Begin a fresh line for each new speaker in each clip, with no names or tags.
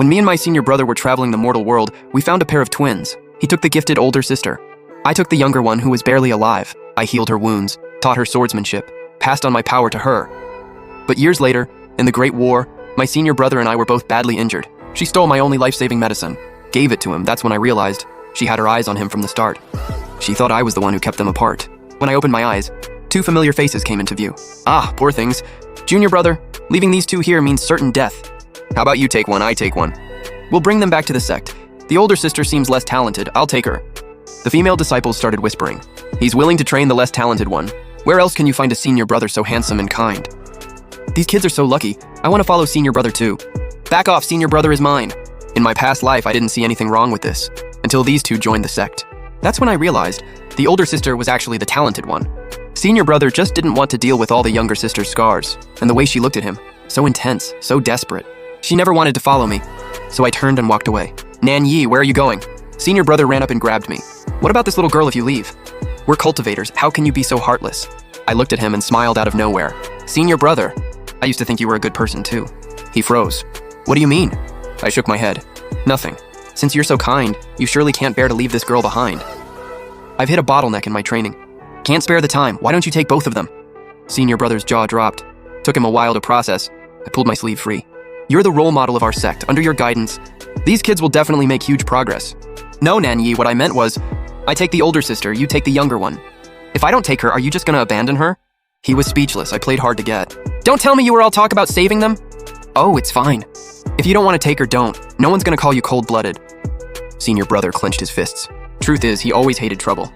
When me and my senior brother were traveling the mortal world, we found a pair of twins. He took the gifted older sister. I took the younger one who was barely alive. I healed her wounds, taught her swordsmanship, passed on my power to her. But years later, in the Great War, my senior brother and I were both badly injured. She stole my only life-saving medicine, gave it to him. That's when I realized she had her eyes on him from the start. She thought I was the one who kept them apart. When I opened my eyes, two familiar faces came into view. Ah, poor things. Junior brother, leaving these two here means certain death. How about you take one, I take one. We'll bring them back to the sect. The older sister seems less talented, I'll take her. The female disciples started whispering. He's willing to train the less talented one. Where else can you find a senior brother so handsome and kind? These kids are so lucky. I want to follow senior brother too. Back off, senior brother is mine. In my past life, I didn't see anything wrong with this, until these two joined the sect. That's when I realized the older sister was actually the talented one. Senior brother just didn't want to deal with all the younger sister's scars, and the way she looked at him, so intense, so desperate. She never wanted to follow me, so I turned and walked away. Nan Yi, where are you going? Senior brother ran up and grabbed me. What about this little girl if you leave? We're cultivators, how can you be so heartless? I looked at him and smiled out of nowhere. Senior brother, I used to think you were a good person too. He froze. What do you mean? I shook my head. Nothing. Since you're so kind, you surely can't bear to leave this girl behind. I've hit a bottleneck in my training. Can't spare the time, why don't you take both of them? Senior brother's jaw dropped. Took him a while to process. I pulled my sleeve free. You're the role model of our sect. Under your guidance, these kids will definitely make huge progress. No, Nan Yi, what I meant was, I take the older sister, you take the younger one. If I don't take her, are you just gonna abandon her? He was speechless. I played hard to get. Don't tell me you were all talk about saving them. Oh, it's fine. If you don't want to take her, don't. No one's gonna call you cold-blooded. Senior brother clenched his fists. Truth is, he always hated trouble.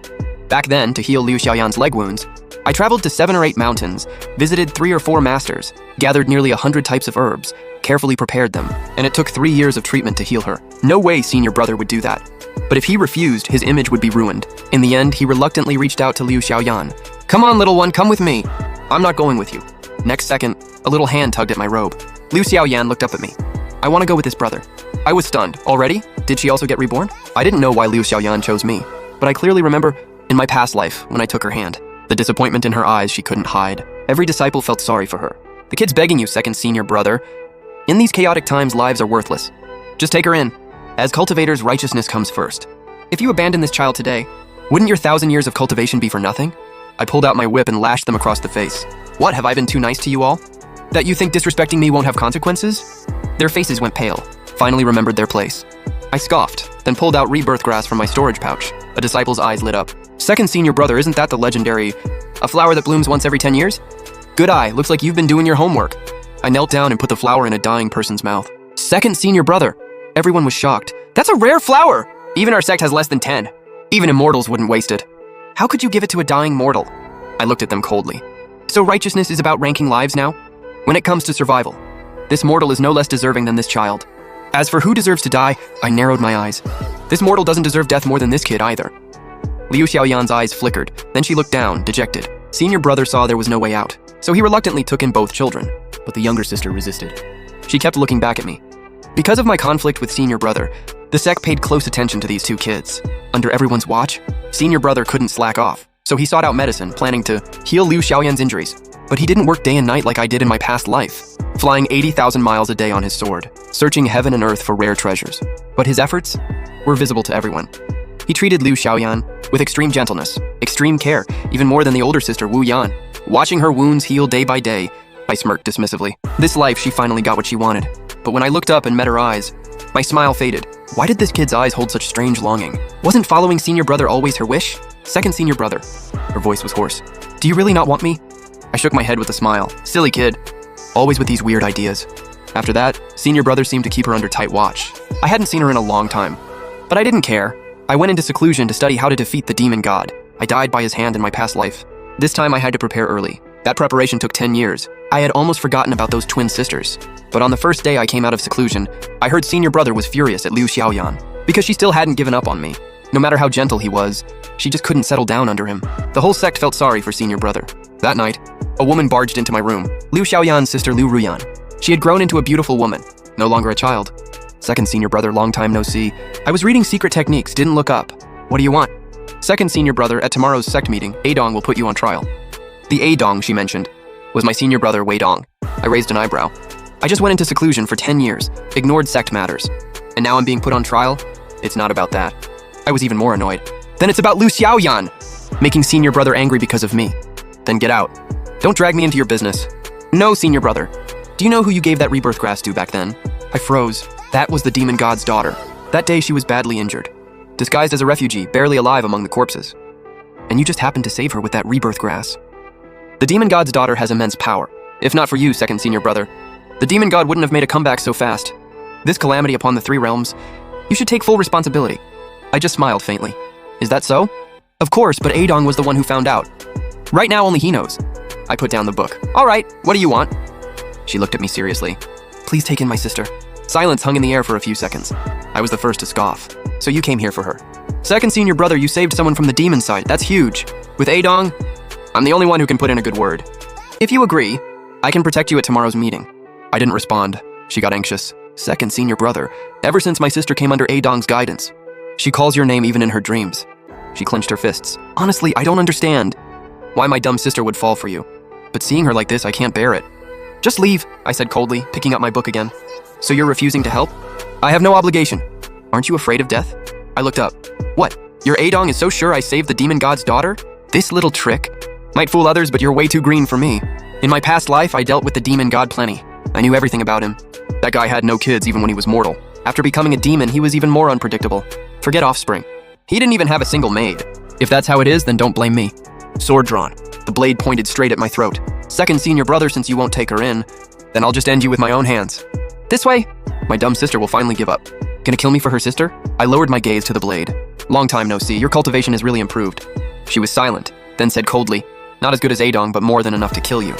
Back then, to heal Liu Xiaoyan's leg wounds, I traveled to 7 or 8 mountains, visited 3 or 4 masters, gathered nearly 100 types of herbs, carefully prepared them, and it took 3 years of treatment to heal her. No way senior brother would do that. But if he refused, his image would be ruined. In the end, he reluctantly reached out to Liu Xiaoyan. Come on, little one, come with me. I'm not going with you. Next second, a little hand tugged at my robe. Liu Xiaoyan looked up at me. I want to go with his brother. I was stunned. Already? Did she also get reborn? I didn't know why Liu Xiaoyan chose me, but I clearly remember, in my past life, when I took her hand, the disappointment in her eyes she couldn't hide. Every disciple felt sorry for her. The kid's begging you, second senior brother. In these chaotic times, lives are worthless. Just take her in. As cultivators, righteousness comes first. If you abandon this child today, wouldn't your 1,000 years of cultivation be for nothing? I pulled out my whip and lashed them across the face. What, have I been too nice to you all? That you think disrespecting me won't have consequences? Their faces went pale, finally remembered their place. I scoffed, then pulled out rebirth grass from my storage pouch. A disciple's eyes lit up. Second senior brother, isn't that the legendary, a flower that blooms once every 10 years? Good eye, looks like you've been doing your homework. I knelt down and put the flower in a dying person's mouth. Second senior brother. Everyone was shocked. That's a rare flower! Even our sect has less than 10. Even immortals wouldn't waste it. How could you give it to a dying mortal? I looked at them coldly. So righteousness is about ranking lives now? When it comes to survival, this mortal is no less deserving than this child. As for who deserves to die, I narrowed my eyes. This mortal doesn't deserve death more than this kid either. Liu Xiaoyan's eyes flickered, then she looked down, dejected. Senior brother saw there was no way out, so he reluctantly took in both children, but the younger sister resisted. She kept looking back at me. Because of my conflict with senior brother, the sect paid close attention to these two kids. Under everyone's watch, senior brother couldn't slack off, so he sought out medicine, planning to heal Liu Xiaoyan's injuries. But he didn't work day and night like I did in my past life, flying 80,000 miles a day on his sword, searching heaven and earth for rare treasures. But his efforts were visible to everyone. He treated Liu Xiaoyan with extreme gentleness, extreme care, even more than the older sister Wu Yan. Watching her wounds heal day by day, I smirked dismissively. This life, she finally got what she wanted. But when I looked up and met her eyes, my smile faded. Why did this kid's eyes hold such strange longing? Wasn't following senior brother always her wish? Second senior brother. Her voice was hoarse. Do you really not want me? I shook my head with a smile. Silly kid. Always with these weird ideas. After that, senior brother seemed to keep her under tight watch. I hadn't seen her in a long time. But I didn't care. I went into seclusion to study how to defeat the demon god. I died by his hand in my past life. This time I had to prepare early. That preparation took 10 years. I had almost forgotten about those twin sisters. But on the first day I came out of seclusion, I heard senior brother was furious at Liu Xiaoyan because she still hadn't given up on me. No matter how gentle he was, she just couldn't settle down under him. The whole sect felt sorry for senior brother. That night, a woman barged into my room. Liu Xiaoyan's sister Liu Ruyan. She had grown into a beautiful woman, no longer a child. Second senior brother, long time no see. I was reading secret techniques, didn't look up. What do you want? Second senior brother, at tomorrow's sect meeting, Adong will put you on trial. The Adong she mentioned was my senior brother, Wei Dong. I raised an eyebrow. I just went into seclusion for 10 years, ignored sect matters. And now I'm being put on trial? It's not about that. I was even more annoyed. Then it's about Lu Xiaoyan, making senior brother angry because of me. Then get out. Don't drag me into your business. No, senior brother. Do you know who you gave that rebirth grass to back then? I froze. That was the demon god's daughter. That day she was badly injured, disguised as a refugee, barely alive among the corpses. And you just happened to save her with that rebirth grass. The demon god's daughter has immense power. If not for you, second senior brother, the demon god wouldn't have made a comeback so fast. This calamity upon the three realms, you should take full responsibility. I just smiled faintly. Is that so? Of course, but Adong was the one who found out. Right now, only he knows. I put down the book. All right, what do you want? She looked at me seriously. Please take in my sister. Silence hung in the air for a few seconds. I was the first to scoff. So you came here for her. Second senior brother, you saved someone from the demon side. That's huge. With Adong, I'm the only one who can put in a good word. If you agree, I can protect you at tomorrow's meeting. I didn't respond. She got anxious. Second senior brother, ever since my sister came under Adong's guidance. She calls your name even in her dreams. She clenched her fists. Honestly, I don't understand why my dumb sister would fall for you. But seeing her like this, I can't bear it. Just leave, I said coldly, picking up my book again. So you're refusing to help? I have no obligation. Aren't you afraid of death? I looked up. What? Your Adong is so sure I saved the demon god's daughter? This little trick? Might fool others, but you're way too green for me. In my past life, I dealt with the demon god plenty. I knew everything about him. That guy had no kids even when he was mortal. After becoming a demon, he was even more unpredictable. Forget offspring. He didn't even have a single maid. If that's how it is, then don't blame me. Sword drawn. The blade pointed straight at my throat. Second senior brother, since you won't take her in, then I'll just end you with my own hands. This way? My dumb sister will finally give up. Gonna kill me for her sister? I lowered my gaze to the blade. Long time no see. Your cultivation has really improved. She was silent, then said coldly, not as good as Adong, but more than enough to kill you.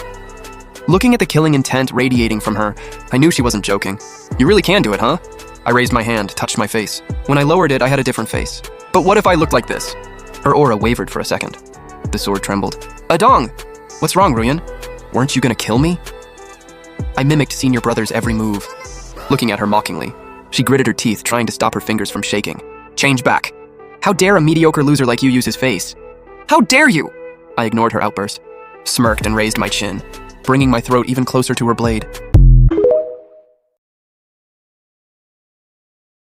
Looking at the killing intent radiating from her, I knew she wasn't joking. You really can do it, huh? I raised my hand, touched my face. When I lowered it, I had a different face. But what if I looked like this? Her aura wavered for a second. The sword trembled. Adong! What's wrong, Ruyan? Weren't you gonna kill me? I mimicked senior brother's every move. Looking at her mockingly, she gritted her teeth, trying to stop her fingers from shaking. Change back. How dare a mediocre loser like you use his face? How dare you? I ignored her outburst, smirked and raised my chin, bringing my throat even closer to her blade.